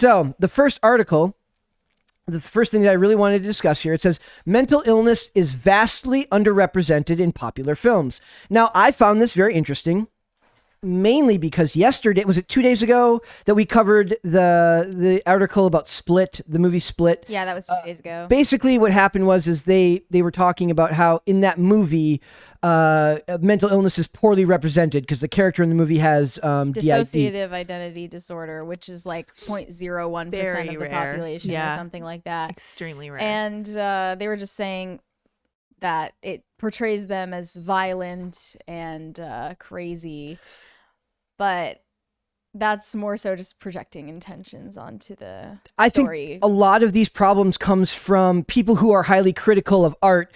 So the first article, the first thing that I really wanted to discuss here, it says mental illness is vastly underrepresented in popular films. Now, I found this very interesting, mainly because yesterday, was it 2 days ago that we covered the article about Split, the movie Split? Yeah, that was 2 days ago. Basically, what happened was they were talking about how in that movie, mental illness is poorly represented because the character in the movie has dissociative identity disorder, which is like 0.01% of the population or something like that. Extremely rare. And they were just saying that it portrays them as violent and crazy. But that's more so just projecting intentions onto the story. I think a lot of these problems comes from people who are highly critical of art,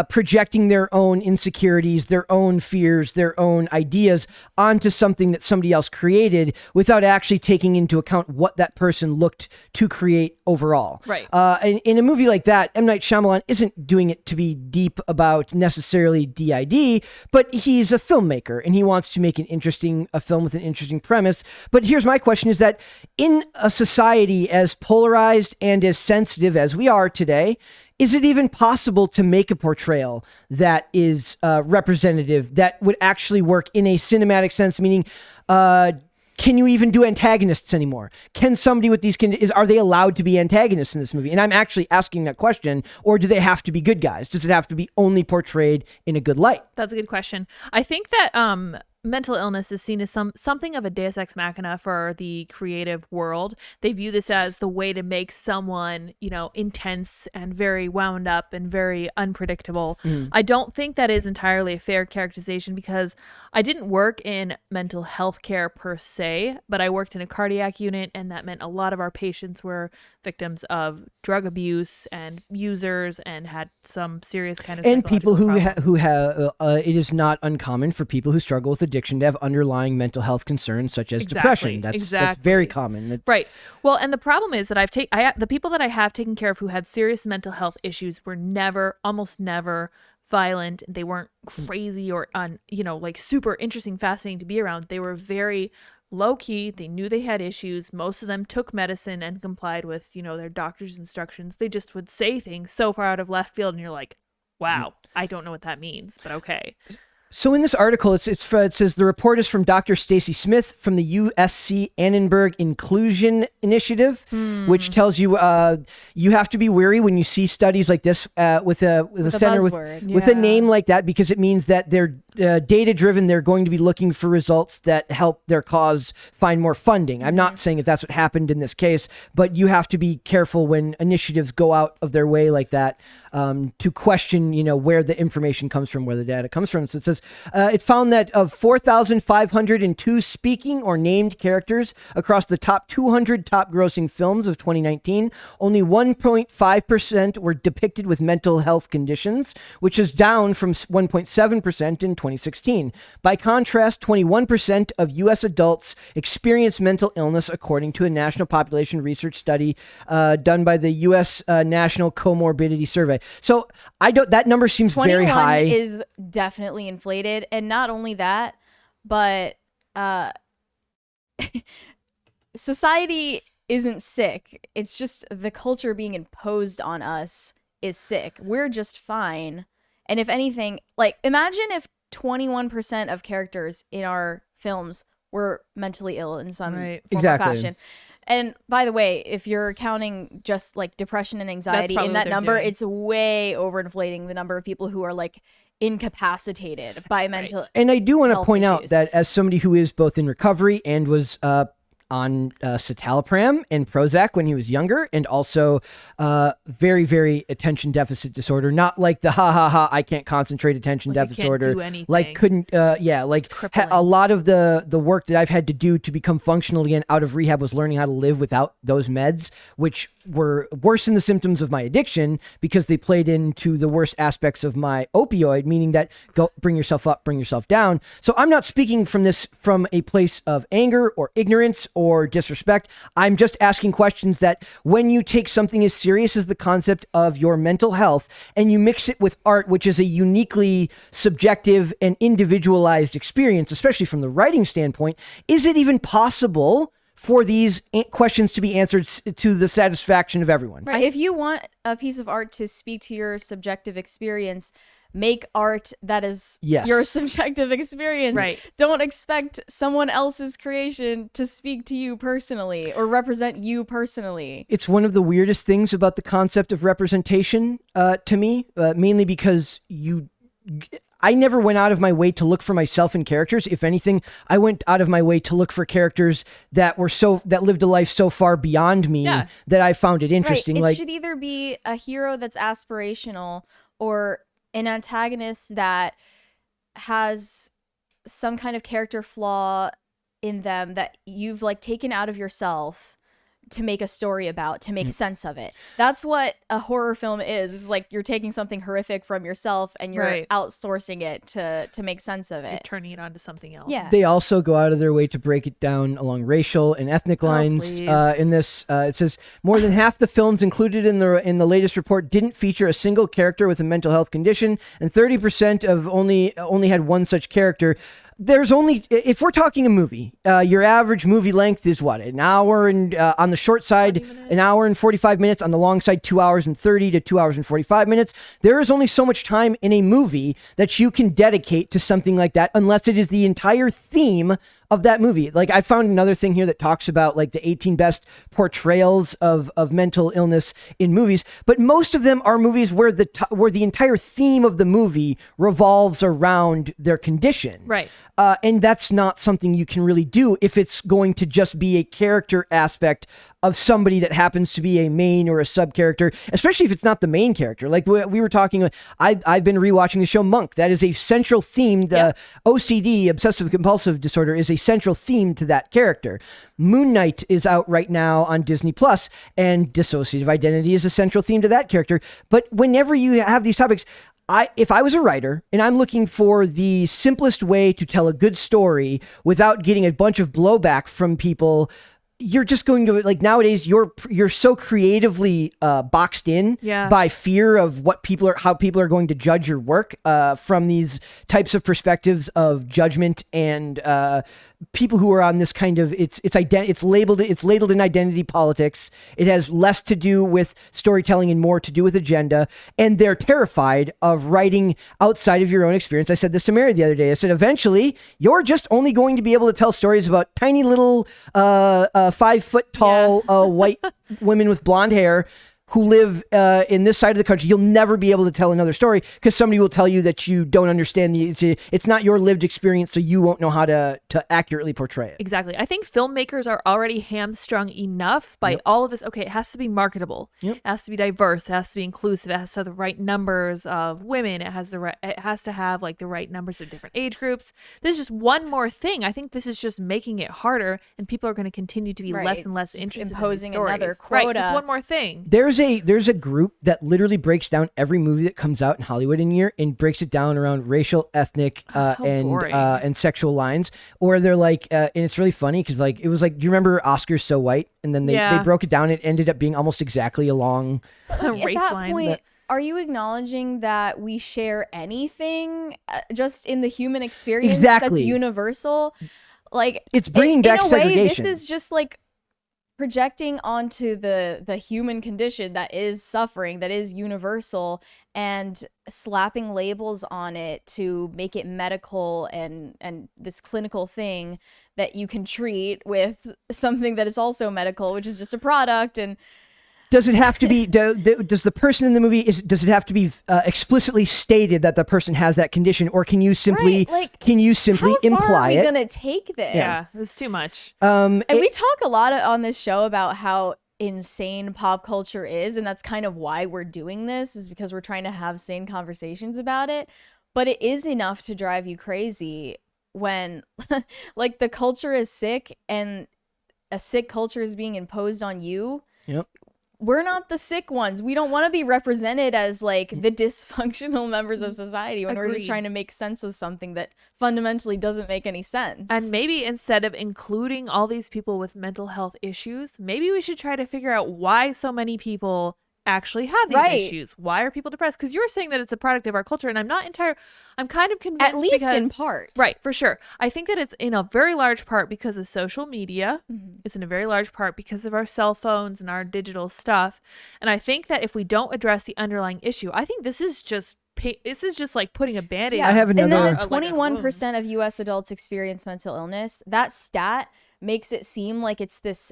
projecting their own insecurities, their own fears, their own ideas onto something that somebody else created without actually taking into account what that person looked to create overall. Right. In a movie like that, M. Night Shyamalan isn't doing it to be deep about necessarily DID, but he's a filmmaker and he wants to make a film with an interesting premise. But here's my question, is that in a society as polarized and as sensitive as we are today, is it even possible to make a portrayal that is representative, that would actually work in a cinematic sense? Meaning, can you even do antagonists anymore? Can somebody with these are they allowed to be antagonists in this movie? And I'm actually asking that question, or do they have to be good guys? Does it have to be only portrayed in a good light? That's a good question. I think that mental illness is seen as something of a deus ex machina for the creative world. They view this as the way to make someone, intense and very wound up and very unpredictable. I don't think that is entirely a fair characterization because I didn't work in mental health care per se, but I worked in a cardiac unit, and that meant a lot of our patients were victims of drug abuse and users and had some serious kind of and people who problems. have it is not uncommon for people who struggle with addiction to have underlying mental health concerns such as depression. That's very common. Right. Well, and the problem is that the people that I have taken care of who had serious mental health issues were almost never violent. They weren't crazy or like super interesting, fascinating to be around. They were very low key. They knew they had issues. Most of them took medicine and complied with, their doctor's instructions. They just would say things so far out of left field, and you're like, wow, I don't know what that means, but okay. So in this article, it says the report is from Dr. Stacy Smith from the USC Annenberg Inclusion Initiative, which tells you you have to be wary when you see studies like this with a center with a name like that, because it means that they're data driven. They're going to be looking for results that help their cause find more funding. I'm not saying that that's what happened in this case, but you have to be careful when initiatives go out of their way like that to question, where the information comes from, where the data comes from. So it says it found that of 4,502 speaking or named characters across the top 200 top grossing films of 2019, only 1.5% were depicted with mental health conditions, which is down from 1.7% in 2016. By contrast, 21% of U.S. adults experience mental illness, according to a national population research study done by the U.S. National Comorbidity Survey. So that number seems very high. 21 is definitely inflated. And not only that, but society isn't sick. It's just the culture being imposed on us is sick. We're just fine. And if anything, like, imagine if 21% of characters in our films were mentally ill in some form or fashion. And by the way, if you're counting just like depression and anxiety in that number, it's way overinflating the number of people who are like incapacitated by mental And I do want to point issues. out that as somebody who is both in recovery and was on citalopram and Prozac when he was younger, and also very, very attention deficit disorder, not like the I can't concentrate attention deficit disorder, like couldn't a lot of the work that I've had to do to become functional again out of rehab was learning how to live without those meds, which were worse than the symptoms of my addiction because they played into the worst aspects of my opioid, meaning that go bring yourself up, bring yourself down. So I'm not speaking from a place of anger or ignorance or disrespect. I'm just asking questions that when you take something as serious as the concept of your mental health and you mix it with art, which is a uniquely subjective and individualized experience, especially from the writing standpoint, is it even possible for these questions to be answered to the satisfaction of everyone. Right. If you want a piece of art to speak to your subjective experience, make art that is your subjective experience. Right. Don't expect someone else's creation to speak to you personally or represent you personally. It's one of the weirdest things about the concept of representation to me, mainly because I never went out of my way to look for myself in characters. If anything, I went out of my way to look for characters that lived a life so far beyond me that I found it interesting. Right. It should either be a hero that's aspirational or an antagonist that has some kind of character flaw in them that you've like taken out of yourself to make a story about, to make sense of it. That's what a horror film is. It's like you're taking something horrific from yourself and you're outsourcing it to make sense of it. You're turning it onto something else. Yeah. They also go out of their way to break it down along racial and ethnic lines. In this, it says more than half the films included in the latest report didn't feature a single character with a mental health condition, and 30% of only had one such character. There's only, if we're talking a movie, your average movie length is what, an hour and on the short side, an hour and 45 minutes, on the long side, 2 hours and 30 to 2 hours and 45 minutes. There is only so much time in a movie that you can dedicate to something like that, unless it is the entire theme of that movie. Like, I found another thing here that talks about like the 18 best portrayals of mental illness in movies, but most of them are movies where the entire theme of the movie revolves around their condition. Right. And that's not something you can really do if it's going to just be a character aspect of somebody that happens to be a main or a sub character, especially if it's not the main character. Like we were talking, I've been rewatching the show Monk. That is a central theme. The OCD, obsessive compulsive disorder, is a central theme to that character. Moon Knight is out right now on Disney Plus, and dissociative identity is a central theme to that character. But whenever you have these topics, if I was a writer and I'm looking for the simplest way to tell a good story without getting a bunch of blowback from people, you're just going to, like, nowadays you're so creatively boxed in by fear of how people are going to judge your work from these types of perspectives of judgment and people who are on this kind of it's labeled in identity politics. It has less to do with storytelling and more to do with agenda, and they're terrified of writing outside of your own experience. I said this to Mary the other day. I said, eventually you're just only going to be able to tell stories about tiny little 5 foot tall white women with blonde hair who live in this side of the country. You'll never be able to tell another story because somebody will tell you that you don't understand it's not your lived experience, so you won't know how to accurately portray it. Exactly. I think filmmakers are already hamstrung enough by all of this. Okay, it has to be marketable. It has to be diverse. It has to be inclusive. It has to have the right numbers of women. It has to have like the right numbers of different age groups. This is just one more thing. I think this is just making it harder, and people are going to continue to be less and less interested imposing in these another stories. quota. Right, just one more thing. There's a group that literally breaks down every movie that comes out in Hollywood in a year and breaks it down around racial, ethnic, and sexual lines. Or they're like, and it's really funny because like it was like, do you remember Oscars So White? And then they broke it down. It ended up being almost exactly along race lines. Point, are you acknowledging that we share anything just in the human experience that's universal? Like, it's bringing back segregation. In a way, this is just like projecting onto the human condition that is suffering, that is universal, and slapping labels on it to make it medical and this clinical thing that you can treat with something that is also medical, which is just a product. And does it have to be, does the person in the movie, does it have to be explicitly stated that the person has that condition, or can you simply, imply it? How far are we going to take this? Yeah, it's too much. And we talk a lot on this show about how insane pop culture is, and that's kind of why we're doing this, is because we're trying to have sane conversations about it. But it is enough to drive you crazy when, like, the culture is sick and a sick culture is being imposed on you. Yep. We're not the sick ones. We don't want to be represented as like the dysfunctional members of society when we're just trying to make sense of something that fundamentally doesn't make any sense. And maybe instead of including all these people with mental health issues, maybe we should try to figure out why so many people actually have these Right. issues? Why are people depressed? Because you're saying that it's a product of our culture, and I'm kind of convinced, At least in because- part. Right, for sure. I think that it's in a very large part because of social media. It's in a very large part because of our cell phones and our digital stuff. And I think that if we don't address the underlying issue, I think this is just like putting a band-aid Yeah. I have And then another- the like a 21% of US adults experience mental illness. That stat makes it seem like it's this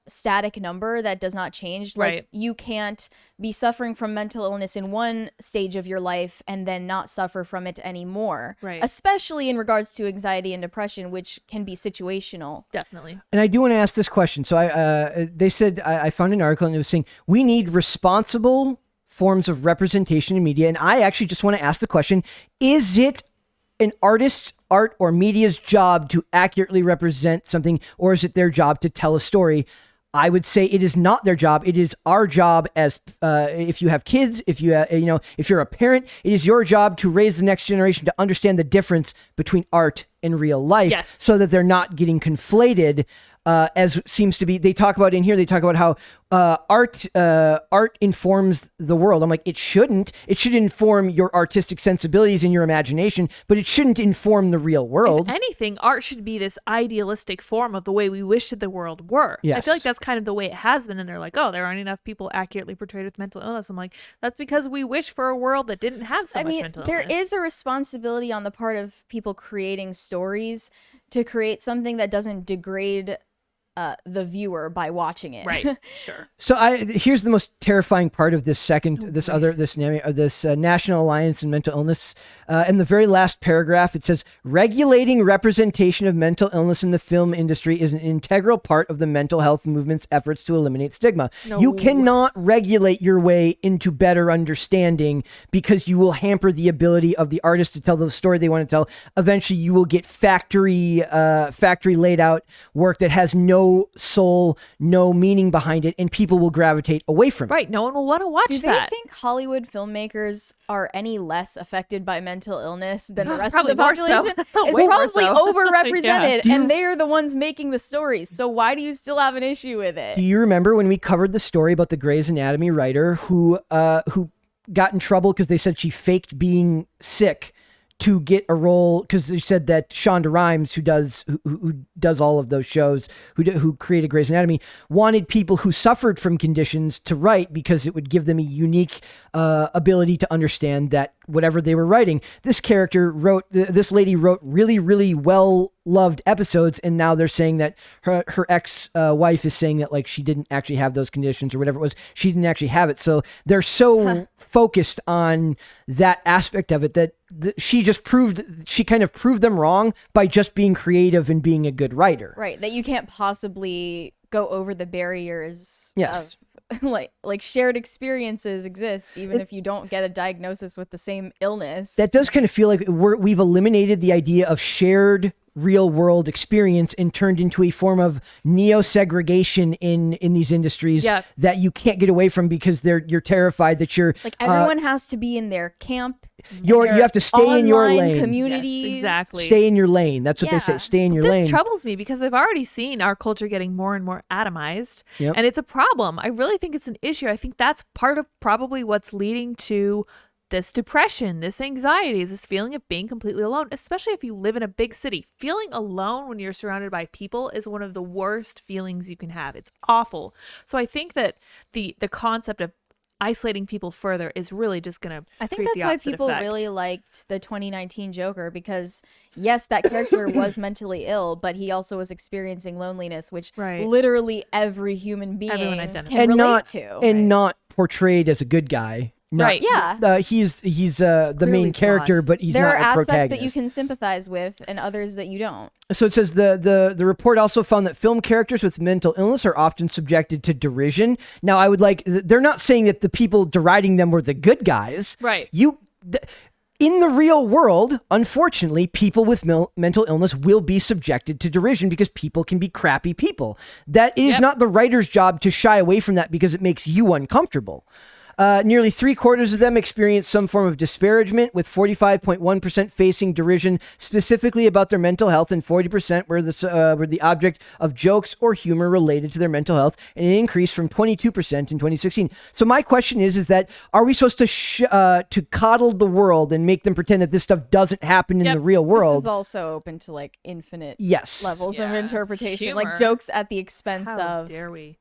static number that does not change. Like Right. you can't be suffering from mental illness in one stage of your life and then not suffer from it anymore. Right. Especially in regards to anxiety and depression, which can be situational. Definitely. And I do want to ask this question. So they said, I found an article and it was saying, we need responsible forms of representation in media. And I actually just want to ask the question, is it an artist's art or media's job to accurately represent something, or is it their job to tell a story? I would say it is not their job. It is our job as if you have kids, if if you're a parent, it is your job to raise the next generation to understand the difference between art and real life, Yes. so that they're not getting conflated. As seems to be, they talk about how art informs the world. I'm like, it shouldn't. It should inform your artistic sensibilities and your imagination, but it shouldn't inform the real world. If anything, art should be this idealistic form of the way we wish that the world were. I Yes. feel like that's kind of the way it has been. And they're like, oh, there aren't enough people accurately portrayed with mental illness. I'm like, that's because we wish for a world that didn't have so I much mean, mental there illness. is a responsibility on the part of people creating stories to create something that doesn't degrade the viewer by watching it. Right. Sure. So here's the most terrifying part of this National Alliance on Mental Illness. In the very last paragraph, it says, regulating representation of mental illness in the film industry is an integral part of the mental health movement's efforts to eliminate stigma. No. You cannot regulate your way into better understanding, because you will hamper the ability of the artist to tell the story they want to tell. Eventually, you will get factory laid out work that has no soul, no meaning behind it, and people will gravitate away from it. Right. No one will want to watch Do they that. think Hollywood filmmakers are any less affected by mental illness than the rest Probably of the more so. population? It's Way more probably so. overrepresented, Yeah. and they're the ones making the stories. So why do you still have an issue with it? Do you remember when we covered the story about the Grey's Anatomy writer who got in trouble because they said she faked being sick to get a role, because they said that Shonda Rhimes, who does all of those shows, who created Grey's Anatomy, wanted people who suffered from conditions to write because it would give them a unique ability to understand that whatever they were writing. This lady wrote really, really well loved episodes, and now they're saying that her ex-wife is saying that, like, she didn't actually have those conditions or whatever it was. She didn't actually have it. So they're so focused on that aspect of it that she kind of proved them wrong by just being creative and being a good writer. Right, that you can't possibly go over the barriers Yeah. of like shared experiences exist even if you don't get a diagnosis with the same illness. That does kind of feel like we've eliminated the idea of shared real world experience and turned into a form of neo-segregation in these industries that you can't get away from because you're terrified that you're like everyone has to be in their camp. you have to stay in your online lane. communities. Yes, exactly. Stay in your lane. That's what they say. Yeah. Stay in your This lane. troubles me because I've already seen our culture getting more and more atomized. Yep. And it's a problem. I really think it's an issue. I think that's part of probably what's leading to this depression, this anxiety, is this feeling of being completely alone, especially if you live in a big city. Feeling alone when you're surrounded by people is one of the worst feelings you can have. It's awful. So I think that the concept of isolating people further is really just going to I think that's why people really liked the 2019 Joker, because yes, that character was mentally ill, but he also was experiencing loneliness, which literally every human being can relate to. And not portrayed as a good guy. Right. Yeah. He's the main character, flawed. but he's there not are a aspects protagonist. that you can sympathize with and others that you don't. So it says the report also found that film characters with mental illness are often subjected to derision. Now, they're not saying that the people deriding them were the good guys. Right. In the real world, unfortunately, people with mental illness will be subjected to derision because people can be crappy people. That it is not the writer's job to shy away from that because it makes you uncomfortable. Nearly 3/4 of them experience some form of disparagement, with 45.1% facing derision specifically about their mental health, and 40% were the object of jokes or humor related to their mental health, and an increase from 22% in 2016. So my question is that are we supposed to coddle the world and make them pretend that this stuff doesn't happen in the real world? This is also open to like infinite yes levels of interpretation, Humor. like jokes at the expense How of. dare we?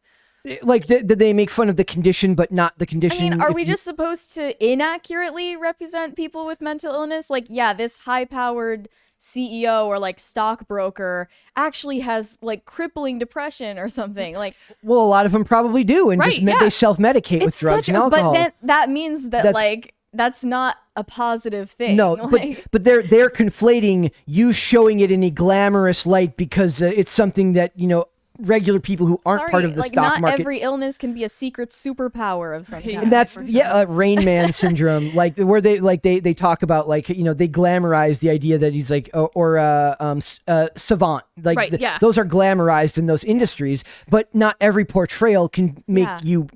Like, did they make fun of the condition but not the condition? I mean, are if we you- just supposed to inaccurately represent people with mental illness? Like, yeah, this high-powered CEO or like stockbroker actually has like crippling depression or something. Like, Well, a lot of them probably do, and Right, just yeah. they self-medicate with drugs and alcohol. But then that means that That's- like that's not a positive thing. No, like, but they're conflating you showing it in a glamorous light because it's something that regular people who aren't part of the like stock not market. every illness can be a secret superpower of some kind. And that's for sure. Rain Man syndrome, like where they talk about like they glamorize the idea that he's like savant, like Right, yeah. those are glamorized in those industries, but not every portrayal can make Yeah. you.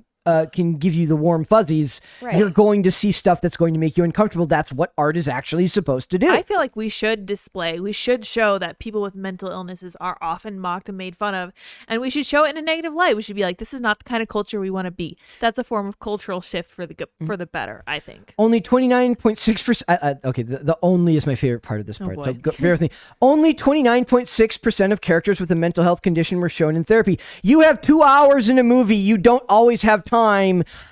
Can give you the warm fuzzies. Right. You're going to see stuff that's going to make you uncomfortable. That's what art is actually supposed to do. I feel like we should show that people with mental illnesses are often mocked and made fun of, and we should show it in a negative light. We should be like, this is not the kind of culture we want to be. That's a form of cultural shift for the for the better, I think. Only 29.6%. Okay, the only is my favorite part of this part. boy. So bear with me. Only 29.6% of characters with a mental health condition were shown in therapy. You have 2 hours in a movie. You don't always have time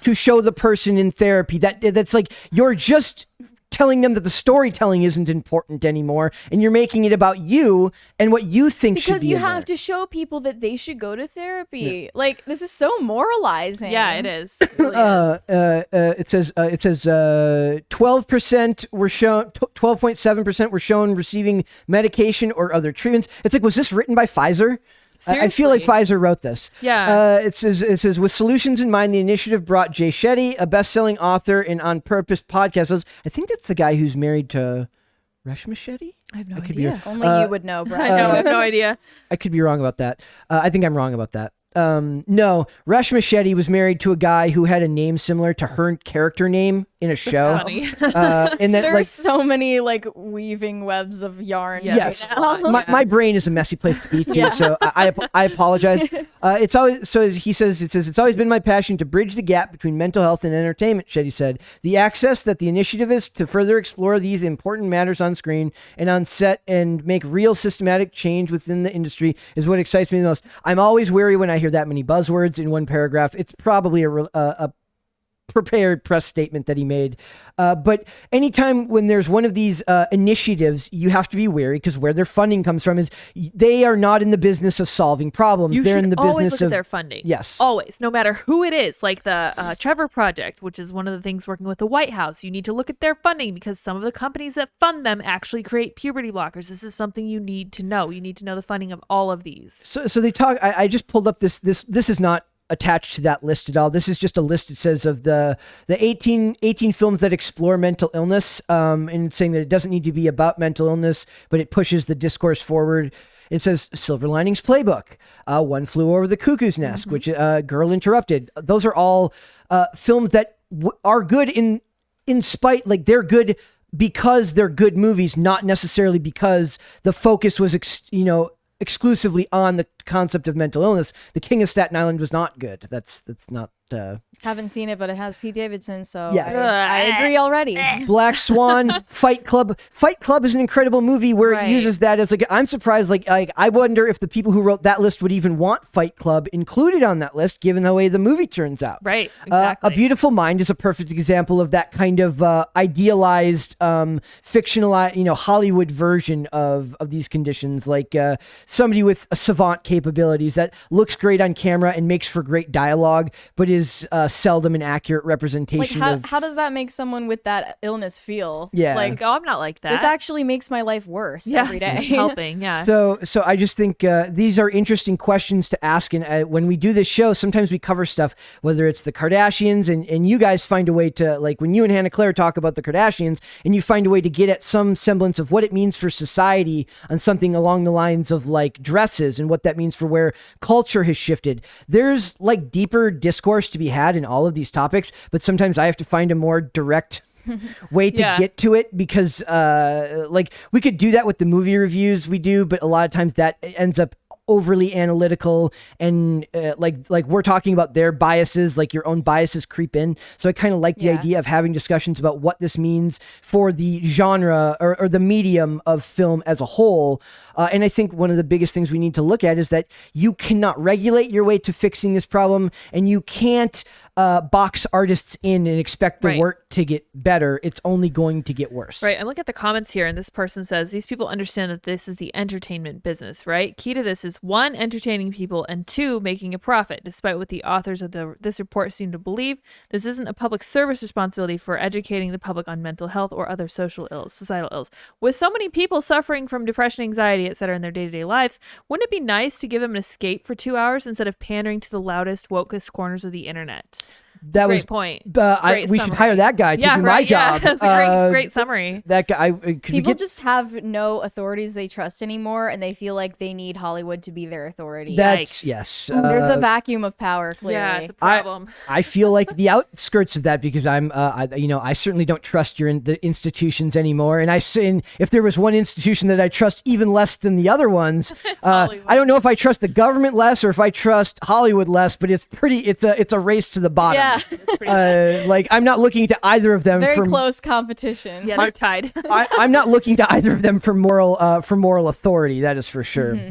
to show the person in therapy. That's like you're just telling them that the storytelling isn't important anymore, and you're making it about you and what you think should be Because you in have there. to show people that they should go to therapy. Like, this is so moralizing. Yeah, it is. It really is. It says 12% were shown, 12.7% were shown receiving medication or other treatments. It's like, was this written by Pfizer? I feel like Seriously. Pfizer wrote this. Yeah. It says with solutions in mind, the initiative brought Jay Shetty, a best-selling author and On Purpose podcast. I think that's the guy who's married to Reshma Shetty. I have no could be idea. Only you would know, I Brad. know. I have no idea. I could be wrong about that. I think I'm wrong about that. No, Reshma Shetty was married to a guy who had a name similar to her character name in a show. Funny. And that There's like so many like weaving webs of yarn. Yeah, yes, right now. my brain is a messy place to be, Yeah. so I apologize. It's always so as he says. It says it's always been my passion to bridge the gap between mental health and entertainment. Shetty said the access that the initiative is to further explore these important matters on screen and on set and make real systematic change within the industry is what excites me the most. I'm always wary when I hear that many buzzwords in one paragraph. It's probably a prepared press statement that he made. But anytime when there's one of these initiatives, you have to be wary because where their funding comes from is they are not in the business of solving problems. You They're should in the always business look of at their funding. Yes. Always, no matter who it is, like the Trevor Project, which is one of the things working with the White House. You need to look at their funding because some of the companies that fund them actually create puberty blockers. This is something you need to know. You need to know the funding of all of these. So they talk. I just pulled up this is not attached to that list at all. This is just a list. It says of the 18 films that explore mental illness, and saying that it doesn't need to be about mental illness, but it pushes the discourse forward. It says Silver Linings Playbook, One Flew Over the Cuckoo's Nest, which Girl Interrupted. Those are all films that are good in spite, like they're good because they're good movies, not necessarily because the focus was exclusively on the concept of mental illness. The King of Staten Island was not good. That's not Haven't seen it, but it has Pete Davidson, so Yeah. I agree already. Black Swan, Fight Club. Fight Club is an incredible movie where Right. it uses that as like, I'm surprised, like I wonder if the people who wrote that list would even want Fight Club included on that list, given the way the movie turns out. Right. Exactly. A Beautiful Mind is a perfect example of that kind of idealized, fictionalized, Hollywood version of these conditions. Like somebody with a savant capabilities that looks great on camera and makes for great dialogue, but is seldom an accurate Like, representation of. how does that make someone with that illness feel? Yeah. Like, oh, I'm not like that. this actually makes my life worse every this day. is helping. Yeah. So I just think these are interesting questions to ask. And when we do this show, sometimes we cover stuff, whether it's the Kardashians and you guys find a way to, like when you and Hannah Claire talk about the Kardashians and you find a way to get at some semblance of what it means for society on something along the lines of like dresses and what that means means for where culture has shifted. There's like deeper discourse to be had in all of these topics, but sometimes I have to find a more direct way to get to it, because like we could do that with the movie reviews we do, but a lot of times that ends up overly analytical, and like we're talking about their biases, like your own biases creep in. So I kind of like the idea of having discussions about what this means for the genre or the medium of film as a whole. And I think one of the biggest things we need to look at is that you cannot regulate your way to fixing this problem, and you can't box artists in and expect the work to get better. It's only going to get worse. Right. I'm looking at the comments here, and this person says, these people understand that this is the entertainment business, right? Key to this is 1, entertaining people, and 2, making a profit. Despite what the authors of this report seem to believe, this isn't a public service responsibility for educating the public on mental health or other social ills, societal ills. With so many people suffering from depression, anxiety, etc. in their day-to-day lives, wouldn't it be nice to give them an escape for 2 hours instead of pandering to the loudest, wokest corners of the internet? That Great was point. We should hire that guy to do my job. That's a great summary. That guy. People just have no authorities they trust anymore, and they feel like they need Hollywood to be their authority. That's yes. They're the vacuum of power. Clearly, Yeah, it's a problem. I feel like the outskirts of that, because I certainly don't trust the institutions anymore. And if there was one institution that I trust even less than the other ones, I don't know if I trust the government less or if I trust Hollywood less. But it's a race to the bottom. Yeah. Like I'm not looking to either of them. Very close competition. Yeah, they're tied. I'm not looking to either of them for moral authority. That is for sure. Mm-hmm.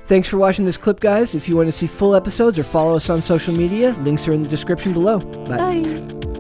Thanks for watching this clip, guys. If you want to see full episodes or follow us on social media, links are in the description below. Bye. Bye.